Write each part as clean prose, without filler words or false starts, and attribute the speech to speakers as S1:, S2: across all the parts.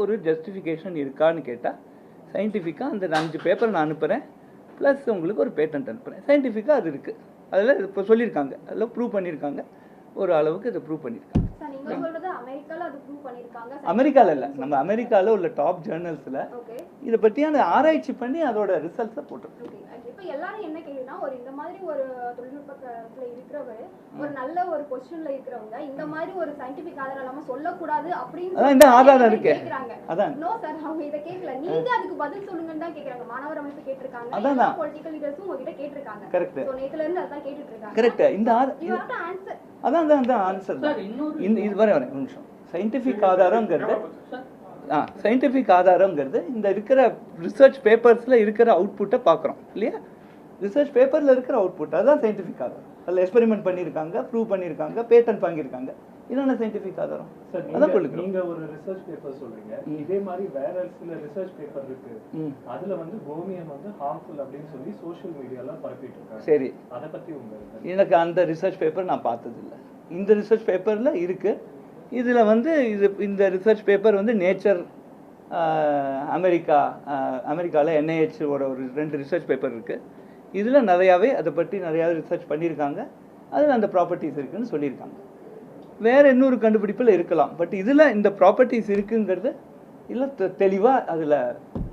S1: ஒரு ஜஸ்டிஃபிகேஷன் இருக்கான்னு கேட்டால் சயின்டிஃபிக்காக அந்த 5 பேப்பர் நான் அனுப்புகிறேன், ப்ளஸ் உங்களுக்கு ஒரு பேட்டன்ட் அனுப்புகிறேன். சயின்டிஃபிக்காக அது இருக்குது, அதில் இப்போ சொல்லியிருக்காங்க, அதில் ப்ரூவ் பண்ணியிருக்காங்க, ஒரு அளவுக்கு இதை ப்ரூவ் பண்ணியிருக்காங்க. அமெரிக்காவில் இல்லை, நம்ம அமெரிக்காவில் உள்ள டாப் ஜேர்னல்ஸில் இதை பற்றியான ஆராய்ச்சி பண்ணி அதோட ரிசல்ட்ஸை போட்டுருக்கோம்.
S2: இப்போ எல்லாரும் என்ன கேக்குறீங்கன்னா, ஒரு இந்த மாதிரி ஒரு தொழில்நுட்பத்துல இருக்கிறவர், ஒரு நல்ல ஒரு பொசிஷன்ல இருக்கிறவங்க இந்த மாதிரி ஒரு சயின்டிபிக் ஆதாரம் இல்லாம சொல்லக்கூடாது அப்படின்னு
S1: இந்த ஆதாரம் இருக்கு.
S2: அதான் நோ சார், அவங்க இத கேட்கல, நீங்க அதுக்கு பதில் சொல்லுங்கன்னு தான் கேக்குறாங்க. மாணவர் அமைப்பு கேட்டிருக்காங்க, எல்லா பொலிட்டிக்கல் லீடர்ஸும் உங்ககிட்ட கேட்டிருக்காங்க.
S1: கரெக்ட்.
S2: சோ நேத்துல இருந்து அதான் கேட்டுட்டு இருக்காங்க.
S1: கரெக்ட். இந்த
S2: ஆன்சர்
S1: அதான் ஆன்சர் தான். இது வர ஒரு நிமிஷம். சயின்டிபிக் ஆதாரங்கிறது சயின்டிஃபிக் ஆதாரங்கிறது இந்த இருக்கிற ரிசர்ச் பேப்பர்ஸில் இருக்கிற அவுட்புட்டை பார்க்குறோம் இல்லையா? ரிசர்ச் பேப்பரில் இருக்கிற அவுட்புட் அதுதான் சயின்டிஃபிக் ஆதாரம். அதில் எக்ஸ்பெரிமெண்ட் பண்ணியிருக்காங்க, ப்ரூவ் பண்ணியிருக்காங்க, பேட்டன்ட் வாங்கியிருக்காங்க. இதுதான சயின்டிஃபிக் ஆதாரம். அதான் சொல்லுங்க.
S3: நீங்க ஒரு ரிசர்ச் பேப்பர் சொல்றீங்க, இதே மாதிரி வேற சில ரிசர்ச் பேப்பர் இருக்கு, அதுல வந்து கோமியம் வந்து ஹார்ம்ஃபுல் அப்படின்னு சொல்லி சோஷியல் மீடியால பரப்பிட்டு இருக்காங்க. சரி, அதை பத்தி
S1: எனக்கு அந்த ரிசர்ச் பேப்பர் நான் பார்த்ததில்லை. இந்த ரிசர்ச் பேப்பரில் இருக்கு. இதில் வந்து இந்த ரிசர்ச் பேப்பர் வந்து நேச்சர் அமெரிக்காவில் NIH ஒரு 2 ரிசர்ச் பேப்பர் இருக்குது. இதில் நிறையாவே அதை பற்றி நிறையாவே ரிசர்ச் பண்ணியிருக்காங்க. அதில் அந்த ப்ராப்பர்ட்டிஸ் இருக்குதுன்னு சொல்லியிருக்காங்க. வேறு இன்னொரு கண்டுபிடிப்பில் இருக்கலாம், பட் இதில் இந்த ப்ராப்பர்ட்டிஸ் இருக்குங்கிறது இல்லை தெளிவாக அதில்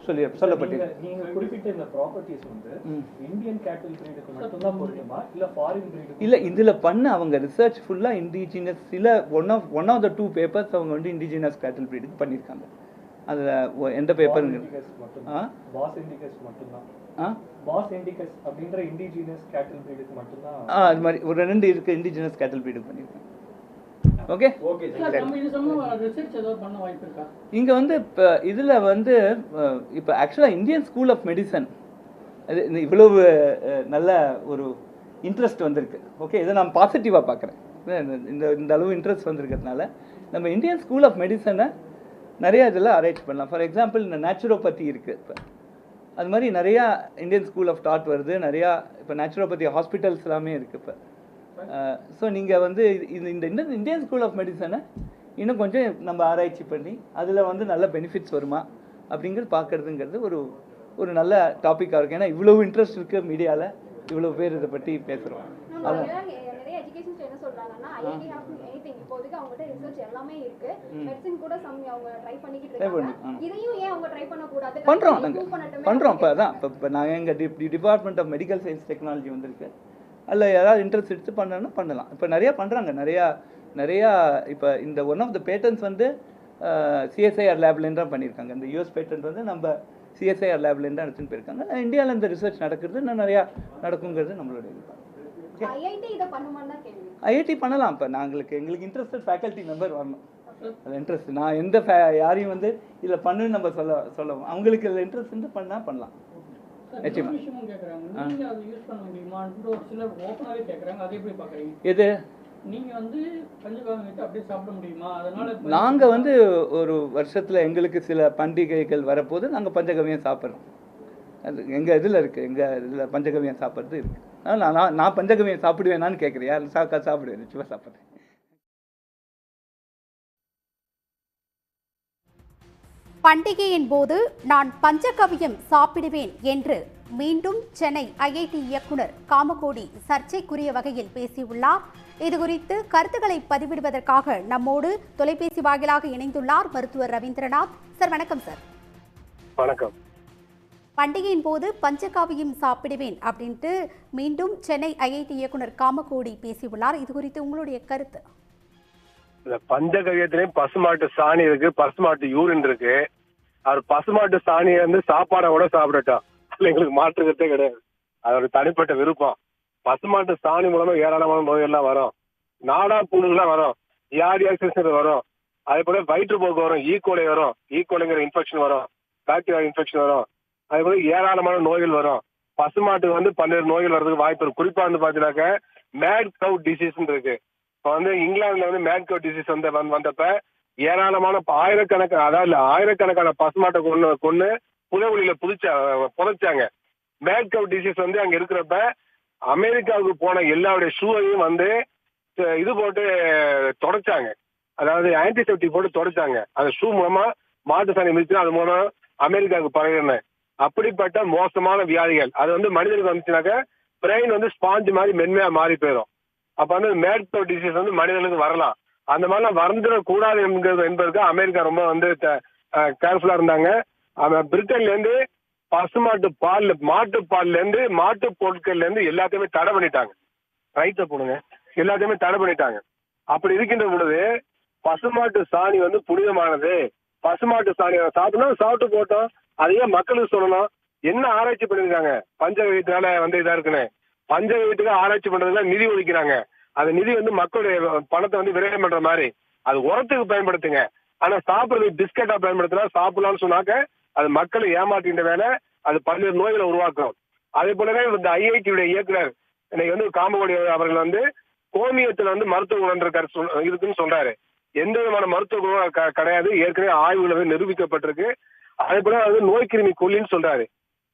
S1: சொல்லப்பட்டிருக்கு.
S3: நீங்க குறிப்பிட்ட இந்த ப்ராப்பர்ட்டிஸ் வந்து இந்தியன் கேட்டில் பிரீடுக்கு மட்டும் தான் பொருந்துமா இல்ல ஃபாரின் பிரீடுக்கு?
S1: இல்ல, இதுல பண்ண அவங்க ரிசர்ச் ஃபுல்லா இண்டிஜினஸ், சில ஒன் ஆஃப் த 2 பேப்பர்ஸ் அவங்க வந்து இண்டிஜினஸ் கேட்டில் பிரீடுக்கு பண்ணிருக்காங்க. அதுல எந்த பேப்பர்
S3: பாஸ் இண்டிகஸ் மட்டும் தான். பாஸ் இண்டிகஸ் அப்படிங்கற இண்டிஜினஸ் கேட்டில் பிரீடுக்கு மட்டும் தான்.
S1: அது மாதிரி ஒரு 2 இருக்கு இண்டிஜினஸ் கேட்டில் பிரீடுக்கு பண்ணிருக்காங்க. Okay okay. இங்க வந்து இப்போ இதுல வந்து இப்போ ஆக்சுவலாக இந்தியன் ஸ்கூல் ஆஃப் மெடிசன் இவ்வளவு நல்ல ஒரு இன்ட்ரெஸ்ட் வந்திருக்கு. ஓகே, இதை நான் பாசிட்டிவாக பார்க்குறேன். இந்த அளவு இன்ட்ரெஸ்ட் வந்திருக்கிறதுனால நம்ம இந்தியன் ஸ்கூல் ஆஃப் மெடிசனை நிறையா இதில் அரேஞ்ச் பண்ணலாம். ஃபார் எக்ஸாம்பிள் இந்த நேச்சுரோபதி இருக்குது. இப்போ அது மாதிரி நிறையா இந்தியன் ஸ்கூல் ஆஃப் தாட் வருது. நிறையா இப்போ நேச்சுரோபதி ஹாஸ்பிட்டல்ஸ் எல்லாமே இருக்குது இப்போ. ஸோ நீங்கள் வந்து இந்த இந்தியன் ஸ்கூல் ஆஃப் மெடிசனை இன்னும் கொஞ்சம் நம்ம ஆராய்ச்சி பண்ணி அதில் வந்து நல்ல பெனிஃபிட்ஸ் வருமா அப்படிங்கிறது பார்க்குறதுங்கிறது ஒரு நல்ல டாப்பிக்காக இருக்குது. ஏன்னா இவ்வளவு இன்ட்ரெஸ்ட் இருக்குது மீடியாவில், இவ்வளோ பேர் இதை பற்றி பேசுகிறோம். அதான் பண்ணுறோம் இப்போ. அதான் இப்போ நாங்கள் எங்கள் department of medical science technology வந்திருக்கு. அதில் யாராவது இன்ட்ரெஸ்ட் எடுத்து பண்ணணும்னா பண்ணலாம். இப்போ நிறையா பண்ணுறாங்க. நிறையா இப்போ இந்த ஒன் ஆஃப் த பேட்டன்ஸ் வந்து CSIR லேப்லேருந்து தான் பண்ணியிருக்காங்க. இந்த US பேட்டன்ட் வந்து நம்ம CSIR லேப்லேருந்து தான் எடுத்துன்னு போயிருக்காங்க. இந்தியாவில் இந்த ரிசர்ச் நடக்கிறது இன்னும் நிறையா நடக்குங்கிறது நம்மளோட இது. IIT பண்ணலாம். இப்போ எங்களுக்கு இன்ட்ரெஸ்டட் ஃபேக்கல்ட்டி மெம்பர் வரணும். அது இன்ட்ரெஸ்ட் நான் எந்த யாரையும் வந்து இதில் பண்ணுன்னு நம்ம சொல்லவும் அவங்களுக்கு இதில் இன்ட்ரெஸ்ட் இருந்து பண்ணலாம். எது நாங்க வந்து ஒரு வருஷத்துல எங்களுக்கு சில பண்டிகைகள் வரப்போது நாங்க பஞ்சகவியம் சாப்பிட்றோம். அது எங்க இதுல இருக்கு, எங்க இதுல பஞ்சகவியம் சாப்பிட்றது இருக்கு. நான் பஞ்சகவியம் சாப்பிடுவேனான்னு கேட்குறேன். யார் சாப்பிடுவேன், நிச்சயமா சாப்பிட்றேன்.
S4: பண்டிகையின் போது நான் பஞ்சகவியம் சாப்பிடுவேன் என்று மீண்டும் சென்னை IIT இயக்குனர் காமகோடி சர்ச்சைக்குரிய வகையில் பேசியுள்ளார். இதுகுறித்து கருத்துக்களை பதிவிடுவதற்காக நம்மோடு தொலைபேசி வாயிலாக இணைந்துள்ளார் மருத்துவர் ரவீந்திரநாத். சார் வணக்கம். சார்
S5: வணக்கம்.
S4: பண்டிகையின் போது பஞ்சகாவியம் சாப்பிடுவேன் அப்படின்ட்டு மீண்டும் சென்னை IIT இயக்குனர் காமகோடி பேசியுள்ளார். இது குறித்து உங்களுடைய கருத்து?
S5: இந்த பஞ்சகவியத்திலையும் பசுமாட்டு சாணி இருக்கு, பசுமாட்டு யூரின் இருக்கு. அவர் பசுமாட்டு சாணியை வந்து சாப்பாடை கூட சாப்பிடட்டும், அதுல எங்களுக்கு மாற்றுக்கிறதே கிடையாது. அது ஒரு தனிப்பட்ட விருப்பம். பசுமாட்டு சாணி மூலமா ஏராளமான நோயெல்லாம் வரும், நாடா புண்ணுலாம் வரும், யாரியாசிஸ் வரும், அதே போல வயிற்றுப்போக்கு வரும், ஈகோலை வரும், ஈகோலைங்கிற இன்ஃபெக்ஷன் வரும், பாக்டீரியா இன்ஃபெக்ஷன் வரும், அதே போல ஏராளமான நோய்கள் வரும். பசுமாட்டுக்கு வந்து 12 நோய்கள் வர்றதுக்கு வாய்ப்பு இருக்கு. குறிப்பா வந்து பாத்தீங்கன்னாக்க மேட் கவ் டிசீஸ் இருக்கு. இப்போ வந்து இங்கிலாந்துல வந்து மேட் கவ் டிசீஸ் வந்தப்ப ஏராளமான ஆயிரக்கணக்கான பசுமாட்டை கொண்டு புலவெளியில புதைச்சாங்க. மேட் கவ் டிசீஸ் வந்து அங்க இருக்கிறப்ப அமெரிக்காவுக்கு போன எல்லாருடைய ஷூவையும் வந்து இது போட்டு தொடச்சாங்க. அதாவது ஆன்டிசெப்டிக் போட்டு தொடச்சாங்க. அந்த ஷூ மூலமா மாட்டு சாணி மிதிச்சுன்னா அது மூலம் அமெரிக்காவுக்கு பரவிடுறேன். அப்படிப்பட்ட மோசமான வியாதிகள் அது வந்து மனிதனுக்கு வந்துச்சுனாக்க பிரெயின் வந்து ஸ்பாஞ்சு மாதிரி மென்மையா மாறி போயிடும். அப்ப வந்து மேட்போ டிசீஸ் வந்து மனிதனுக்கு வரலாம். அந்த மாதிரிலாம் வந்துடக்கூடாது என்பதற்கு அமெரிக்கா ரொம்ப வந்து கேர்ஃபுல்லா இருந்தாங்க. பிரிட்டன்ல இருந்து பசுமாட்டு பால், மாட்டு பால்ல இருந்து, மாட்டு பொருட்கள்ல இருந்து எல்லாத்தையுமே தடை பண்ணிட்டாங்க. ரைட்டை போடுங்க, எல்லாத்தையுமே தடை பண்ணிட்டாங்க. அப்படி இருக்கின்ற பொழுது பசுமாட்டு சாணி வந்து புனிதமானது. பசுமாட்டு சாணி சாப்பிடணும், சாப்பிட்டு போட்டோம். அதையே மக்களுக்கு சொல்லணும். என்ன ஆராய்ச்சி பண்ணிருக்காங்க பஞ்சகவியத்தினால வந்து இதா இருக்குன்னு? பஞ்சகவியத்துக்கு ஆராய்ச்சி பண்றதுல நிதி ஒதுக்கிறாங்க. அந்த நிதி வந்து மக்களுடைய பணத்தை வந்து விரயம் பண்ற மாதிரி அது உரத்துக்கு பயன்படுத்துங்க. ஆனா சாப்பிடுறது பிஸ்கெட்டா பயன்படுத்தினா சாப்பிடலாம்னு சொன்னாக்க அது மக்களை ஏமாற்றின்ற வேலை, அது பல்வேறு நோய்களை உருவாக்கும். அதே போலவே இந்த ஐஐடியுடைய இயக்குனர் இன்னைக்கு வந்து காமகோடி அவர்கள் வந்து கோமியத்துல வந்து மருத்துவ குணம் இருக்குன்னு சொல்றாரு. எந்த விதமான மருத்துவ குணம் கிடையாது, ஏற்கனவே ஆய்வுகள் நிரூபிக்கப்பட்டிருக்கு. அதே போல அது நோய் கிருமி கொல்லின்னு சொல்றாரு.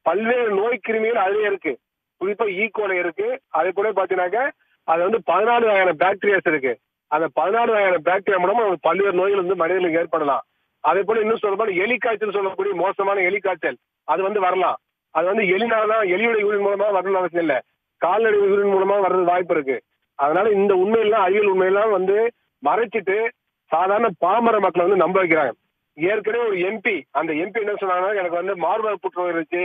S5: பல்வேறு நோய் கிருமிகள் அதுலயே இருக்கு, குறிப்பா ஈகோல இருக்கு. அதே போல பாத்தீங்கன்னாக்க அது வந்து 14 வகையான பாக்டீரியாஸ் இருக்கு. அந்த 14 வகையான பாக்டீரியா மூலமா பல்வேறு நோய்கள் வந்து மனிதர்களுக்கு ஏற்படலாம். அதே போல இன்னும் சொல்லப்போனா எலிக்காய்ச்சல் சொல்லக்கூடிய மோசமான எலிக்காய்ச்சல் அது வந்து வரலாம். அது வந்து எலினாலதான், எலியுடைய யூரின் மூலமா வரணும்னு அவசியம் இல்லை, கால்நடை யூரின் மூலமா வர்றது வாய்ப்பு இருக்கு. அதனால இந்த உண்மையெல்லாம், அறிவியல் உண்மையெல்லாம் வந்து மறைச்சிட்டு சாதாரண பாமர மக்களை வந்து நம்ப வைக்கிறாங்க. ஏற்கனவே ஒரு எம்பி, அந்த எம்பி என்ன சொன்னாங்கன்னா, எனக்கு வந்து மார்பக புற்றுநோய் இருந்துச்சு,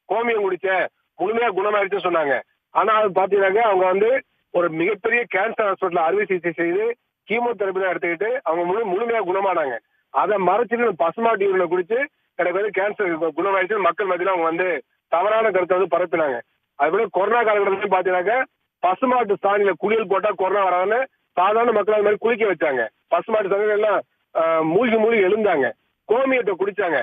S5: கோமியம் குடிச்சேன், முழுமையா குணமாயிடுச்சுன்னு சொன்னாங்க. ஆனா அது பாத்தீங்கன்னாக்க அவங்க வந்து ஒரு மிகப்பெரிய கேன்சர் ஹாஸ்பிட்டல் அறுவை சிகிச்சை செய்து கீமோதெரபி தான் எடுத்துக்கிட்டு அவங்க முழுமையா குணமானாங்க. அதை மறைச்சிட்டு பசுமாட்டு யூரினை குடிச்சு எனக்கு வந்து கேன்சர் குணமாயிடுச்சு மக்கள் மத்தியில அவங்க வந்து தவறான கருத்தை வந்து பரப்பினாங்க. அதுபோல கொரோனா காலகட்டத்திலும் பாத்தீங்கன்னாக்க பசுமாட்டு சாணியில குளியல் போட்டா கொரோனா வராதுன்னு சாதாரண மக்கள் அது மாதிரி குளிக்க வச்சாங்க. பசுமாட்டு சாணியில எல்லாம் மூழ்கி எழுந்தாங்க, கோமியத்தை குடிச்சாங்க.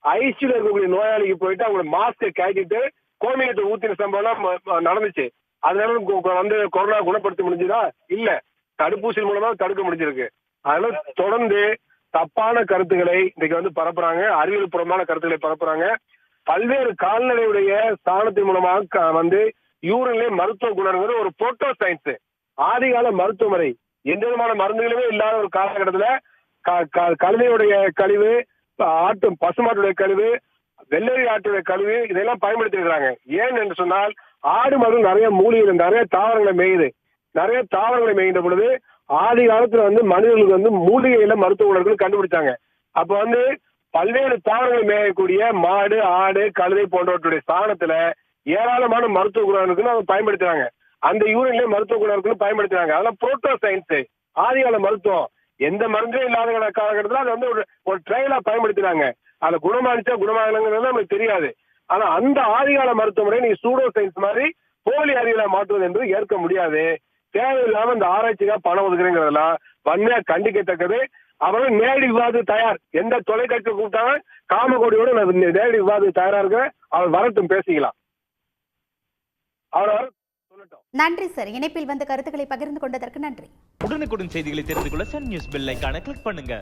S5: ஐசியூல இருக்கக்கூடிய நோயாளிக்கு போயிட்டு அவங்க மாஸ்கை கட்டிட்டு கோமியத்தை ஊத்தின சம்பவம் நடந்துச்சு. அதனால வந்து கொரோனா குணப்படுத்த முடிஞ்சுதா? இல்ல, தடுப்பூசி மூலமா தடுக்க முடிஞ்சிருக்கு. அதனால தொடர்ந்து தப்பான கருத்துக்களை இன்னைக்கு வந்து பரப்புறாங்க, அறிவியல் பூர்வமான கருத்துக்களை பரப்புறாங்க. பல்வேறு கால்நடையுடைய சாணத்தின் மூலமாக வந்து யூரின்ல மருத்துவ குணங்கள் ஒரு புரோட்டோ சயின்ஸ், ஆதிகால மருத்துவ முறை, எந்த விதமான மருந்துகளுமே இல்லாத ஒரு காலகட்டத்துல கழுதையுடைய கழிவு, பசுமாட்டுடைய கழிவு, வெள்ளரி ஆட்டுடைய கழிவு இதெல்லாம் பயன்படுத்தி இருக்கிறாங்க. ஏன் என்று சொன்னால் ஆடு மாடு நிறைய மூலிகைகள், நிறைய தாவரங்களை மேயுது. நிறைய தாவரங்களை மேய்கின்ற பொழுது ஆதி காலத்துல வந்து மனிதர்களுக்கு வந்து மூலிகையில மருத்துவ குணங்கள் கண்டுபிடிச்சாங்க. அப்ப வந்து பல்வேறு தாவரங்களை மேயக்கூடிய மாடு, ஆடு, கழுதை போன்றவற்றுடைய சாணத்துல ஏராளமான மருத்துவ குணம் இருக்குன்னு அவங்க பயன்படுத்துறாங்க. அந்த யூரின்லயே மருத்துவ குணம் இருக்குன்னு பயன்படுத்துறாங்க. அதெல்லாம் புரோட்டோ சயின்ஸ், ஆதிகால மருத்துவம். எந்த மருந்தே இல்லாத காலகட்டத்தில் அதை வந்து ஒரு ட்ரையலா பயன்படுத்தினாங்க. அதை குணமானிச்சா குணமாகலங்கிறது நமக்கு தெரியாது. ஆனா அந்த ஆதிகால மருத்துவ முறை நீங்க சூடோ சயின்ஸ் மாதிரி போலி அறிவியலா மாற்றுவது என்பது ஏற்க முடியாது. தேவையில்லாம இந்த ஆராய்ச்சிக்காக பணம் ஒதுக்குறேங்கிறதெல்லாம் வன்மையா கண்டிக்கத்தக்கது. அவர்கள் நேரடி விவாதம் தயார். எந்த தொலைக்காட்சி கூப்பிட்டாங்க காமகோடியோட நான் நேரடி விவாதம் தயாரா இருக்கிறேன். அவர் வரட்டும், பேசிக்கலாம். அவர்
S4: நன்றி சார், இணைப்பில் வந்த கருத்துக்களை பகிர்ந்து கொண்டதற்கு நன்றி.
S6: உடனுக்குடன் செய்திகளை தெரிந்து கொள்ள சன் நியூஸ் பெல் ஐகானை கிளிக் பண்ணுங்க.